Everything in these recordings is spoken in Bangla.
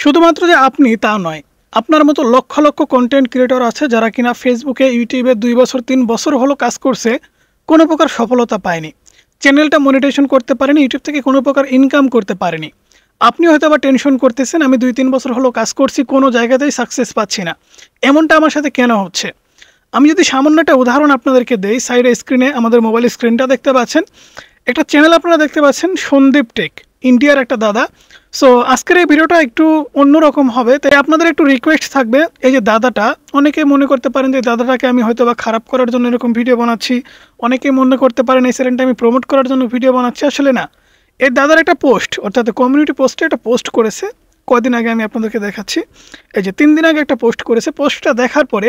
শুধুমাত্র যে আপনি তা নয়, আপনার মতো লক্ষ লক্ষ কন্টেন্ট ক্রিয়েটর আছে যারা কিনা ফেসবুকে, ইউটিউবে 2 বছর 3 বছর হলো কাজ করছে, কোনো প্রকার সফলতা পায়নি। চ্যানেলটা মনিটাইজেশন করতে পারেনি, ইউটিউব থেকে কোনো প্রকার ইনকাম করতে পারেনি। আপনি হয়তো আবার টেনশন করতেছেন, আমি 2-3 বছর হলো কাজ করছি, কোনো জায়গাতেই সাকসেস পাচ্ছি না। এমনটা আমার সাথে কেন হচ্ছে? আমি যদি সামান্য একটা উদাহরণ আপনাদেরকে দেই, সাইডে স্ক্রিনে আমাদের মোবাইল স্ক্রিনটা দেখতে পাচ্ছেন, একটা চ্যানেল আপনারা দেখতে পাচ্ছেন সন্দীপ টেক, ইন্ডিয়ার একটা দাদা। সো আজকের এই ভিডিওটা একটু অন্যরকম হবে, তাই আপনাদের একটু রিকোয়েস্ট থাকবে, এই যে দাদাটা, অনেকে মনে করতে পারেন যে দাদাটাকে আমি হয়তো বা খারাপ করার জন্য এরকম ভিডিও বানাচ্ছি, অনেকে মনে করতে পারেন এই চ্যানেলটা আমি প্রমোট করার জন্য ভিডিও বানাচ্ছি। আসলে না, এই দাদার একটা পোস্ট, অর্থাৎ কমিউনিটি পোস্টে একটা পোস্ট করেছে কদিন আগে, আমি আপনাদেরকে দেখাচ্ছি। এই যে 3 দিন আগে একটা পোস্ট করেছে, পোস্টটা দেখার পরে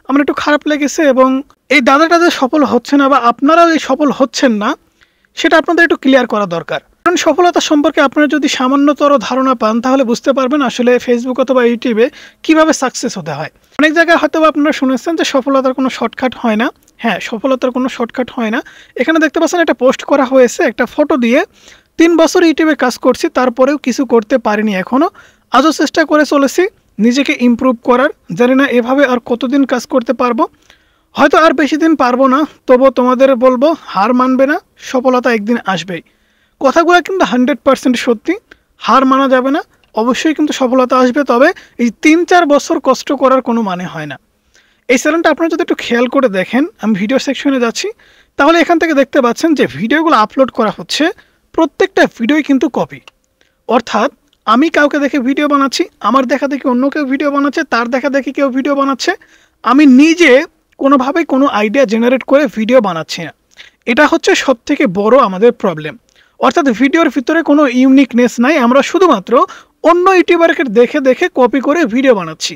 আমার একটু খারাপ লেগেছে। এবং এই দাদাটা যে সফল হচ্ছে না বা আপনারাও এই সফল হচ্ছেন না, সেটা আপনাদের একটু ক্লিয়ার করা দরকার। কারণ সফলতা সম্পর্কে আপনারা যদি সামান্যতর ধারণা পান, তাহলে বুঝতে পারবেন আসলে ফেসবুক অথবা ইউটিউবে কিভাবে সাকসেস হতে হয়। অনেক জায়গায় হয়তো আপনারা শুনেছেন যে সফলতার কোনো শর্টকাট হয় না। হ্যাঁ, সফলতার কোনো শর্টকাট হয় না। এখানে দেখতে পাচ্ছেন একটা পোস্ট করা হয়েছে একটা ফটো দিয়ে, 3 বছর ইউটিউবে কাজ করছি, তারপরেও কিছু করতে পারিনি এখনও, আজও চেষ্টা করে চলেছি নিজেকে ইমপ্রুভ করার। জানি না এভাবে আর কতদিন কাজ করতে পারবো, হয়তো আর বেশি দিন পারবো না। তবুও তোমাদের বলবো, হার মানবে না, সফলতা একদিন আসবেই। কথাগুলো কিন্তু 100% সত্যি, হার মানা যাবে না, অবশ্যই কিন্তু সফলতা আসবে। তবে এই 3-4 বছর কষ্ট করার কোনো মানে হয় না। এই চ্যানেলটা আপনারা যদি একটু খেয়াল করে দেখেন, আমি ভিডিও সেকশনে যাচ্ছি, তাহলে এখান থেকে দেখতে পাচ্ছেন যে ভিডিওগুলো আপলোড করা হচ্ছে, প্রত্যেকটা ভিডিওই কিন্তু কপি। অর্থাৎ আমি কাউকে দেখে ভিডিও বানাচ্ছি, আমার দেখা দেখি অন্য কেউ ভিডিও বানাচ্ছে, তার দেখা দেখি কেউ ভিডিও বানাচ্ছে। আমি নিজে কোনোভাবেই কোনো আইডিয়া জেনারেট করে ভিডিও বানাচ্ছি না। এটা হচ্ছে সবথেকে বড় আমাদের প্রবলেম। অর্থাৎ ভিডিওর ভিতরে কোনো ইউনিকনেস নাই, আমরা শুধুমাত্র অন্য ইউটিউবারকে দেখে দেখে কপি করে ভিডিও বানাচ্ছি।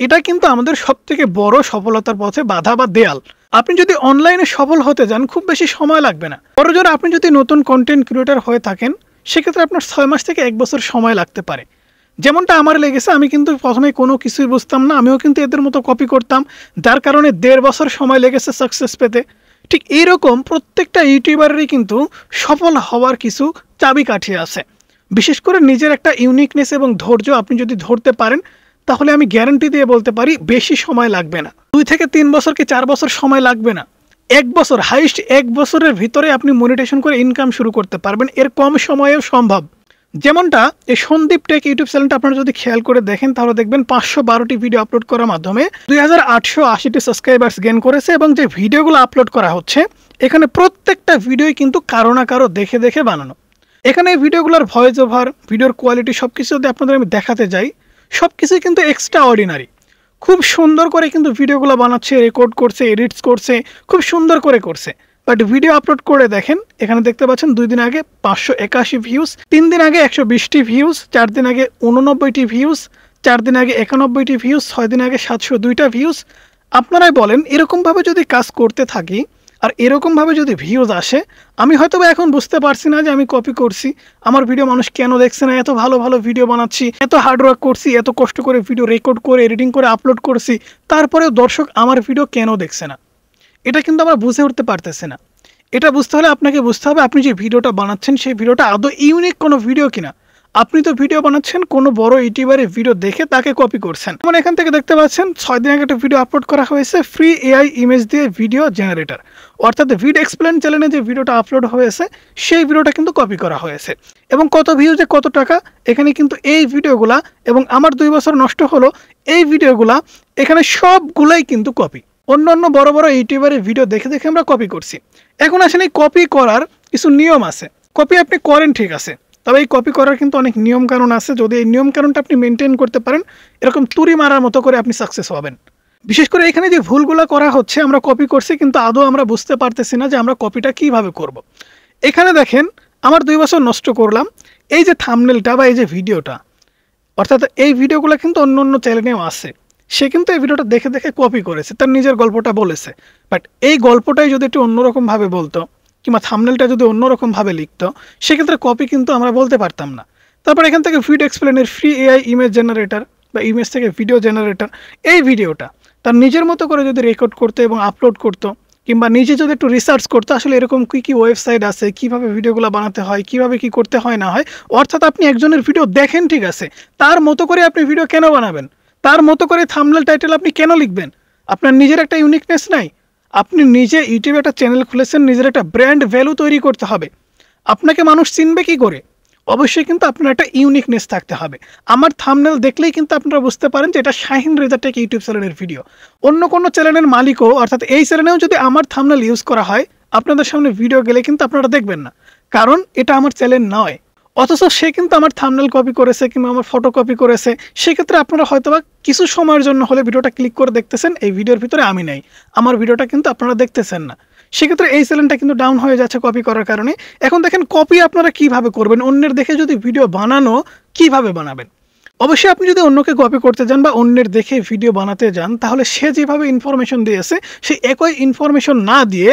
এটা কিন্তু আমাদের সবথেকে বড় সফলতার পথে বাধা বা দেয়াল। আপনি যদি অনলাইনে সফল হতে যান, খুব বেশি সময় লাগবে না। বড়জোর আপনি যদি নতুন কন্টেন্ট ক্রিয়েটর হয়ে থাকেন, সেক্ষেত্রে আপনার 6 মাস থেকে 1 বছর সময় লাগতে পারে। যেমনটা আমার লেগেছে, আমি কিন্তু প্রথমে কোনো কিছুই বুঝতাম না, আমিও কিন্তু এদের মতো কপি করতাম, যার কারণে 1.5 বছর সময় লেগেছে সাকসেস পেতে। ঠিক এইরকম প্রত্যেকটা ইউটিউবারেরই কিন্তু সফল হওয়ার কিছু চাবিকাঠি আছে। বিশেষ করে নিজের একটা ইউনিকনেস এবং ধৈর্য আপনি যদি ধরতে পারেন, তাহলে আমি গ্যারান্টি দিয়ে বলতে পারি বেশি সময় লাগবে না। 2 থেকে 3 বছর কি 4 বছর সময় লাগবে না। 1 বছর, হাইস্ট 1 বছরের ভিতরে আপনি মনিটাইজেশন করে ইনকাম শুরু করতে পারবেন, এর কম সময়েও সম্ভব। যেমনটা এই সন্দীপ টেক ইউটিউব চ্যানেলটা আপনারা যদি খেয়াল করে দেখেন, তাহলে দেখবেন 512টি ভিডিও আপলোড করার মাধ্যমে 2880টি সাবস্ক্রাইবার্স গেইন করেছে। এবং যে ভিডিওগুলো আপলোড করা হচ্ছে, এখানে প্রত্যেকটা ভিডিওই কিন্তু কারো না কারো দেখে দেখে বানানো। এখানে এই ভিডিওগুলোর ভয়েস ওভার, ভিডিওর কোয়ালিটি, সব কিছু যদি আপনাদের আমি দেখাতে যাই, সব কিছুই কিন্তু এক্সট্রা অর্ডিনারি। খুব সুন্দর করে কিন্তু ভিডিওগুলো বানাচ্ছে, রেকর্ড করছে, এডিটস করছে, খুব সুন্দর করে করছে। বাট ভিডিও আপলোড করে দেখেন, এখানে দেখতে পাচ্ছেন 2 দিন আগে 581 ভিউজ, 3 দিন আগে 120টি ভিউজ, 4 দিন আগে 89টি ভিউজ, 4 দিন আগে 91টি ভিউজ, 6 দিন আগে 702টা ভিউজ। আপনারাই বলেন, এরকমভাবে যদি কাজ করতে থাকি আর এরকমভাবে যদি ভিউজ আসে, আমি হয়তো এখন বুঝতে পারছি না যে আমি কপি করছি, আমার ভিডিও মানুষ কেন দেখছে না। এত ভালো ভালো ভিডিও বানাচ্ছি, এত হার্ডওয়ার্ক করছি, এত কষ্ট করে ভিডিও রেকর্ড করে এডিটিং করে আপলোড করছি, তারপরেও দর্শক আমার ভিডিও কেন দেখছে না। এটা কিন্তু আমরা বুঝে উঠতে পারতেছি না। এটা বুঝতে হলে আপনাকে বুঝতে হবে, আপনি যে ভিডিওটা বানাচ্ছেন সেই ভিডিওটা আদৌ ইউনিক কোনো ভিডিও কিনা। আপনি তো ভিডিও বানাচ্ছেন কোনো বড় ইউটিউবারের ভিডিও দেখে তাকে কপি করছেন। যেমন এখান থেকে দেখতে পাচ্ছেন 6 দিন আগে একটা ভিডিও আপলোড করা হয়েছে, ফ্রি এআই ইমেজ দিয়ে ভিডিও জেনারেটর। অর্থাৎ ভিডিও এক্সপ্লেন চ্যানেলে যে ভিডিওটা আপলোড হয়েছে, সেই ভিডিওটা কিন্তু কপি করা হয়েছে। এবং কত ভিউজে কত টাকা, এখানে কিন্তু এই ভিডিওগুলা, এবং আমার 2 বছর নষ্ট হলো এই ভিডিওগুলা, এখানে সবগুলাই কিন্তু কপি। অন্য অন্য বড় বড় ইউটিউবারের ভিডিও দেখে দেখে আমরা কপি করছি। এখন আসলে এই কপি করার কিছু নিয়ম আছে। কপি আপনি করেন ঠিক আছে, তবে এই কপি করার কিন্তু অনেক নিয়মকানুন আছে। যদি এই নিয়মকানুনটা আপনি মেনটেন করতে পারেন, এরকম তুড়ি মারার মতো করে আপনি সাকসেস হবেন। বিশেষ করে এখানে যে ভুলগুলো করা হচ্ছে, আমরা কপি করছি কিন্তু আদৌ আমরা বুঝতে পারতেছি না যে আমরা কপিটা কিভাবে করব। এখানে দেখেন, আমার 2 বছর নষ্ট করলাম। এই যে থাম্বনেলটা বা এই যে ভিডিওটা, অর্থাৎ এই ভিডিওগুলো কিন্তু অন্য অন্য চ্যানেলেও আছে। সে কিন্তু এই ভিডিওটা দেখে দেখে কপি করেছে, তার নিজের গল্পটা বলেছে। বাট এই গল্পটাই যদি একটু অন্যরকমভাবে বলতো, কিংবা থাম্বনেলটা যদি অন্যরকমভাবে লিখতো, সেক্ষেত্রে কপি কিন্তু আমরা বলতে পারতাম না। তারপর এখান থেকে ভিডিও এক্সপ্লেনের ফ্রি এআই ইমেজ জেনারেটর বা ইমেজ থেকে ভিডিও জেনারেটর, এই ভিডিওটা তার নিজের মতো করে যদি রেকর্ড করতো এবং আপলোড করতো, কিংবা নিজে যদি একটু রিসার্চ করতে আসলে এরকম কী ওয়েবসাইট আছে, কীভাবে ভিডিওগুলো বানাতে হয়, কীভাবে কী করতে হয় না হয়, অর্থাৎ আপনি একজনের ভিডিও দেখেন ঠিক আছে, তার মতো করে আপনি ভিডিও কেন বানাবেন, তার মতো করে থাম্বনেল টাইটেল আপনি কেন লিখবেন? আপনার নিজের একটা ইউনিকনেস নাই? আপনি নিজে ইউটিউবে একটা চ্যানেল খুলেছেন, নিজের একটা ব্র্যান্ড ভ্যালু তৈরি করতে হবে। আপনাকে মানুষ চিনবে কি করে? অবশ্যই কিন্তু আপনার একটা ইউনিকনেস থাকতে হবে। আমার থাম্বনেল দেখলেই কিন্তু আপনারা বুঝতে পারেন যে এটা শাহিন রেজা টেক ইউটিউব চ্যানেলের ভিডিও। অন্য কোনো চ্যানেলের মালিকও অর্থাৎ এই চ্যানেলেও যদি আমার থাম্বনেল ইউজ করা হয়, আপনাদের সামনে ভিডিও গেলে কিন্তু আপনারা দেখবেন না, কারণ এটা আমার চ্যানেল নয়। অথচ সে কিন্তু আমার থাম্বনেল কপি করেছে কিংবা আমার ফটো কপি করেছে। সেক্ষেত্রে আপনারা হয়তোবা কিছু সময়ের জন্য হলে ভিডিওটা ক্লিক করে দেখতেছেন, এই ভিডিওর ভিতরে আমি নাই, আমার ভিডিওটা কিন্তু আপনারা দেখতেছেন না। সেক্ষেত্রে এই চ্যানেলটা কিন্তু ডাউন হয়ে যাচ্ছে কপি করার কারণে। এখন দেখেন কপি আপনারা কিভাবে করবেন, অন্যের দেখে যদি ভিডিও বানানো কিভাবে বানাবেন? অবশ্যই আপনি যদি অন্যকে কপি করতে যান বা অন্যের দেখে ভিডিও বানাতে যান, তাহলে সে যেভাবে ইনফরমেশন দিয়েছে সেই একই ইনফরমেশন না দিয়ে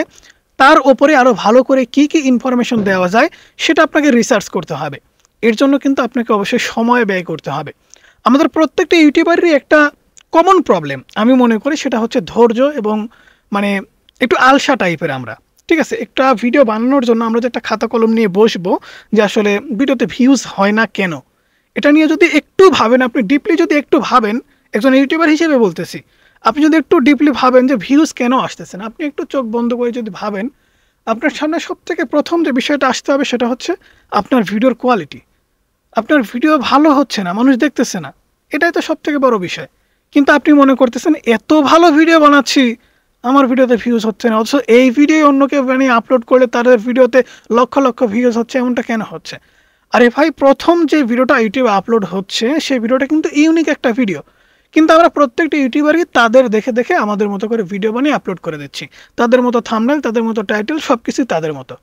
তার ওপরে আরও ভালো করে কি কি ইনফরমেশন দেওয়া যায় সেটা আপনাকে রিসার্চ করতে হবে। এর জন্য কিন্তু আপনাকে অবশ্যই সময় ব্যয় করতে হবে। আমাদের প্রত্যেকটা ইউটিউবারেরই একটা কমন প্রবলেম আমি মনে করি, সেটা হচ্ছে ধৈর্য এবং মানে একটু আলসা টাইপের আমরা। ঠিক আছে, একটা ভিডিও বানানোর জন্য আমরা যে একটা খাতা কলম নিয়ে বসবো যে আসলে ভিডিওতে ভিউজ হয় না কেন, এটা নিয়ে যদি একটু ভাবেন, আপনি ডিপলি যদি একটু ভাবেন, একজন ইউটিউবার হিসেবে বলতেছি, আপনি যদি একটু ডিপলি ভাবেন যে ভিউজ কেন আসতেছে না, আপনি একটু চোখ বন্ধ করে যদি ভাবেন, আপনার সামনে সবথেকে প্রথম যে বিষয়টা আসতে হবে সেটা হচ্ছে আপনার ভিডিওর কোয়ালিটি। আপনার ভিডিও ভালো হচ্ছে না, মানুষ দেখতেছে না, এটাই তো সবথেকে বড় বিষয়। কিন্তু আপনি মনে করতেছেন এত ভালো ভিডিও বানাচ্ছি, আমার ভিডিওতে ভিউজ হচ্ছে না, অথচ এই ভিডিও অন্যকে বানিয়ে আপলোড করলে তাদের ভিডিওতে লক্ষ লক্ষ ভিউজ হচ্ছে, এমনটা কেন হচ্ছে? আরে ভাই, প্রথম যে ভিডিওটা ইউটিউবে আপলোড হচ্ছে সেই ভিডিওটা কিন্তু ইউনিক একটা ভিডিও, কিন্তু আমরা প্রত্যেকটা ইউটিউবারই তাদের দেখে দেখে আমাদের মতো করে ভিডিও বানিয়ে আপলোড করে দিচ্ছি, তাদের মতো থাম্বনেল, তাদের মতো টাইটেল, সব কিছুই তাদের মতো।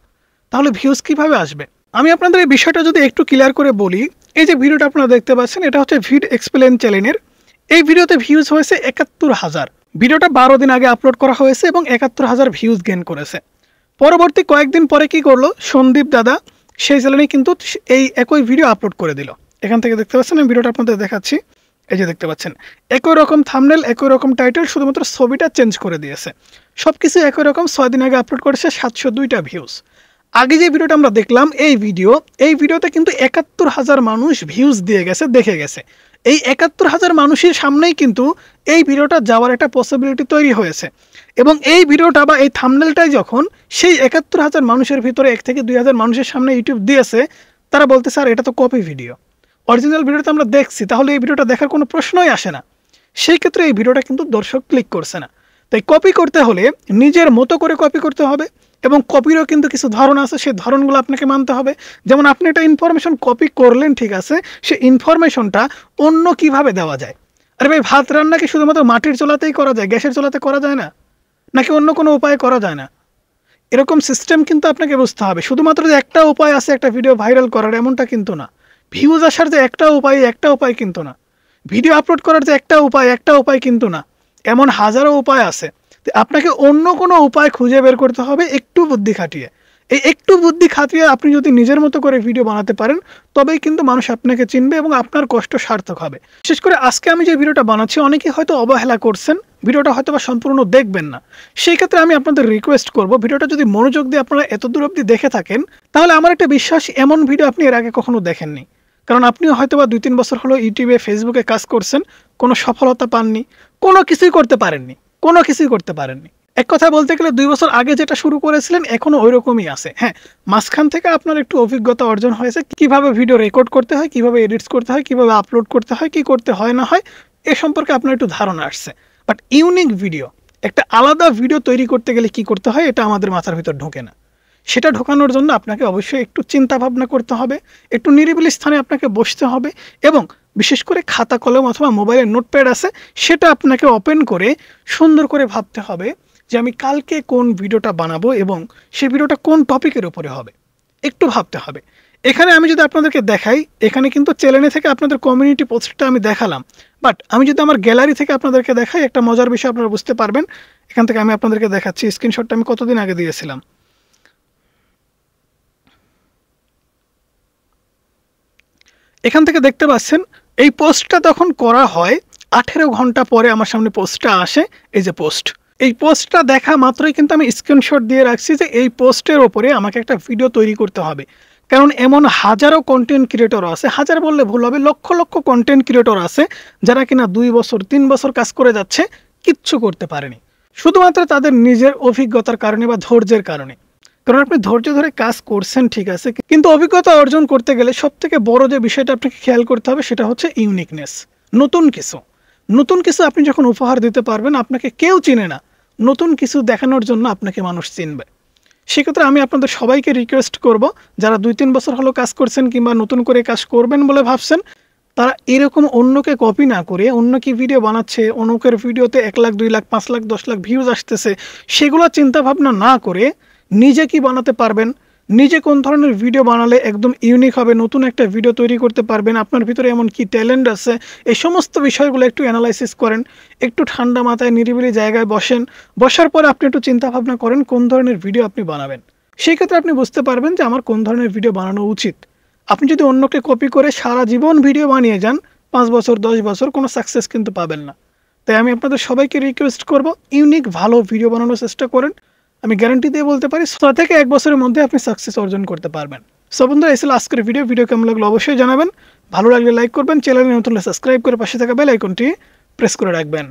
তাহলে ভিউজ কিভাবে আসবে? আমি আপনাদের এই বিষয়টা যদি একটু ক্লিয়ার করে বলি, এই যে ভিডিওটা আপনারা দেখতে পাচ্ছেন এটা হচ্ছে ভিড এক্সপ্লেন চ্যানেলের। এই ভিডিওতে ভিউজ হয়েছে ৭১,০০০। ভিডিওটা ১২ দিন আগে আপলোড করা হয়েছে এবং ৭১,০০০ ভিউজ গেইন করেছে। পরবর্তী কয়েকদিন পরে কি করলো সন্দীপ দাদা, সেই চ্যানেলে কিন্তু এই একই ভিডিও আপলোড করে দিল। এখান থেকে দেখতে পাচ্ছেন, আমি ভিডিওটা আপনাদের দেখাচ্ছি, এই যে দেখতে পাচ্ছেন একই রকম থাম্বনেল, একই রকম টাইটেল, শুধুমাত্র ছবিটা চেঞ্জ করে দিয়েছে। সব কিছু একই রকম, ৬ দিন আগে আপলোড করেছে, ৭০২টা ভিউজ। আগে যে ভিডিওটা আমরা দেখলাম এই ভিডিওতে কিন্তু ৭১,০০০ মানুষ ভিউজ দিয়ে গেছে, দেখে গেছে। এই ৭১,০০০ মানুষের সামনেই কিন্তু এই ভিডিওটা যাওয়ার একটা পসিবিলিটি তৈরি হয়েছে, এবং এই ভিডিওটা বা এই থাম্বনেলটাই যখন সেই ৭১,০০০ মানুষের ভিতরে ১ থেকে ২,০০০ মানুষের সামনে ইউটিউব দিয়েছে, তারা বলতে স্যার এটা তো কপি ভিডিও, অরিজিনাল ভিডিওটা আমরা দেখছি, তাহলে এই ভিডিওটা দেখার কোনো প্রশ্নই আসে না। সেই ক্ষেত্রে এই ভিডিওটা কিন্তু দর্শক ক্লিক করছে না। তাই কপি করতে হলে নিজের মতো করে কপি করতে হবে, এবং কপিরও কিন্তু কিছু ধরন আছে, সেই ধরনগুলো আপনাকে মানতে হবে। যেমন আপনি একটা ইনফরমেশন কপি করলেন, ঠিক আছে, সেই ইনফরমেশনটা অন্য কিভাবে দেওয়া যায়? আরে ভাই, ভাত রান্না কি শুধুমাত্র মাটির চুলাতেই করা যায়, গ্যাসের চুলাতে করা যায় না? নাকি অন্য কোনো উপায়ে করা যায় না? এরকম সিস্টেম কিন্তু আপনাকে বুঝতে হবে। শুধুমাত্র যে একটা উপায় আছে একটা ভিডিও ভাইরাল করার, এমনটা কিন্তু না। ভিউজ আসার যে একটা উপায় কিন্তু না। ভিডিও আপলোড করার যে একটা উপায় কিন্তু না। এমন হাজারো উপায় আছে। আপনাকে অন্য কোনো উপায় খুঁজে বের করতে হবে একটু বুদ্ধি খাটিয়ে। এই একটু বুদ্ধি খাটিয়ে আপনি যদি নিজের মতো করে ভিডিও বানাতে পারেন, তবেই কিন্তু মানুষ আপনাকে চিনবে এবং আপনার কষ্ট সার্থক হবে। বিশেষ করে আজকে আমি যে ভিডিওটা বানাচ্ছি, অনেকেই হয়তো অবহেলা করছেন, ভিডিওটা হয়তো বা সম্পূর্ণ দেখবেন না। সেই ক্ষেত্রে আমি আপনাদের রিকোয়েস্ট করব, ভিডিওটা যদি মনোযোগ দিয়ে আপনারা এত দূর অবধি দেখে থাকেন, তাহলে আমার একটা বিশ্বাস এমন ভিডিও আপনি এর আগে কখনো দেখেননি। কারণ আপনিও হয়তো বা ২-৩ বছর হলো ইউটিউবে, ফেসবুকে কাজ করছেন, কোনো সফলতা পাননি, কোনো কিছুই করতে পারেননি। এক কথা বলতে গেলে ২ বছর আগে যেটা শুরু করেছিলেন এখনো ওই রকমই আছে। হ্যাঁ, মাঝখান থেকে আপনার একটু অভিজ্ঞতা অর্জন হয়েছে, কিভাবে ভিডিও রেকর্ড করতে হয়, কিভাবে এডিটস করতে হয়, কিভাবে আপলোড করতে হয়, কি করতে হয় না হয়, এ সম্পর্কে আপনার একটু ধারণা আসছে। বাট ইউনিক ভিডিও, একটা আলাদা ভিডিও তৈরি করতে গেলে কি করতে হয়, এটা আমাদের মাথার ভিতর ঢোকে না। সেটা ঢোকানোর জন্য আপনাকে অবশ্যই একটু চিন্তা ভাবনা করতে হবে, একটু নিরিবিলি স্থানে আপনাকে বসতে হবে, এবং বিশেষ করে খাতা কলম অথবা মোবাইলের নোটপ্যাড আছে, সেটা আপনাকে ওপেন করে সুন্দর করে ভাবতে হবে যে আমি কালকে কোন ভিডিওটা বানাবো এবং সেই ভিডিওটা কোন টপিকের উপরে হবে, একটু ভাবতে হবে। এখানে আমি যদি আপনাদেরকে দেখাই, এখানে কিন্তু চ্যানেলে থেকে আপনাদের কমিউনিটি পোস্টটা আমি দেখালাম, বাট আমি যদি আমার গ্যালারি থেকে আপনাদেরকে দেখাই, একটা মজার বিষয় আপনারা বুঝতে পারবেন। এখান থেকে আমি আপনাদেরকে দেখাচ্ছি, স্ক্রিনশটটা আমি কতদিন আগে দিয়েছিলাম। এখান থেকে দেখতে পাচ্ছেন এই পোস্টটা তখন করা হয় 18 ঘন্টা পরে আমার সামনে পোস্টটা আসে, এই যে পোস্ট। এই পোস্টটা দেখা মাত্রই কিন্তু আমি স্ক্রিনশট দিয়ে রাখছি যে এই পোস্টের ওপরে আমাকে একটা ভিডিও তৈরি করতে হবে। কারণ এমন হাজারো কন্টেন্ট ক্রিয়েটর আছে, হাজার বললে ভুল হবে, লক্ষ লক্ষ কন্টেন্ট ক্রিয়েটর আছে যারা কিনা 2 বছর 3 বছর কাজ করে যাচ্ছে, কিচ্ছু করতে পারেনি, শুধুমাত্র তাদের নিজের অভিজ্ঞতার কারণে বা ধৈর্যের কারণে। কারণ আপনি ধৈর্য ধরে কাজ করছেন ঠিক আছে, কিন্তু অভিজ্ঞতা অর্জন করতে গেলে সবথেকে বড় যে বিষয়টা আপনাকে খেয়াল করতে হবে সেটা হচ্ছে ইউনিকনেস। নতুন কিছু, নতুন কিছু আপনি যখন উপহার দিতে পারবেন, আপনাকে কেউ চিনে না, নতুন কিছু দেখানোর জন্য আপনাকে মানুষ চিনবে। সেক্ষেত্রে আমি আপনাদের সবাইকে রিকোয়েস্ট করব, যারা 2-3 বছর হলো কাজ করছেন কিংবা নতুন করে কাজ করবেন বলে ভাবছেন, তারা এরকম অন্যকে কপি না করে, অন্য কি ভিডিও বানাচ্ছে, অন্যকের ভিডিওতে 1 লাখ 2 লাখ 5 লাখ 10 লাখ ভিউজ আসতেছে, সেগুলো চিন্তা ভাবনা না করে নিজে কি বানাতে পারবেন, নিজে কোন ধরনের ভিডিও বানালে একদম ইউনিক হবে, নতুন একটা ভিডিও তৈরি করতে পারবেন, আপনার ভিতরে এমন কি ট্যালেন্ট আছে, এই সমস্ত বিষয়গুলো একটু অ্যানালাইসিস করেন। একটু ঠান্ডা মাথায় নিরিবিলি জায়গায় বসেন, বসার পর আপনি একটু চিন্তা ভাবনা করেন কোন ধরনের ভিডিও আপনি বানাবেন। সেই ক্ষেত্রে আপনি বুঝতে পারবেন যে আমার কোন ধরনের ভিডিও বানানো উচিত। আপনি যদি অন্যকে কপি করে সারা জীবন ভিডিও বানিয়ে যান, 5 বছর 10 বছর কোনো সাকসেস কিন্তু পাবেন না। তাই আমি আপনাদের সবাইকে রিকোয়েস্ট করব, ইউনিক ভালো ভিডিও বানানোর চেষ্টা করেন। আমি গ্যারান্টি দিয়ে বলতে পারি 6 থেকে 1 বছরের মধ্যে আপনি সাকসেস অর্জন করতে পারবেন। সো বন্ধুরা, এই ছিল আজকের ভিডিও কেমন লাগলো অবশ্যই জানাবেন। ভালো লাগলে লাইক করবেন, চ্যানেলে নতুন হলে সাবস্ক্রাইব করে পাশে থাকা বেল আইকনটি প্রেস করে রাখবেন।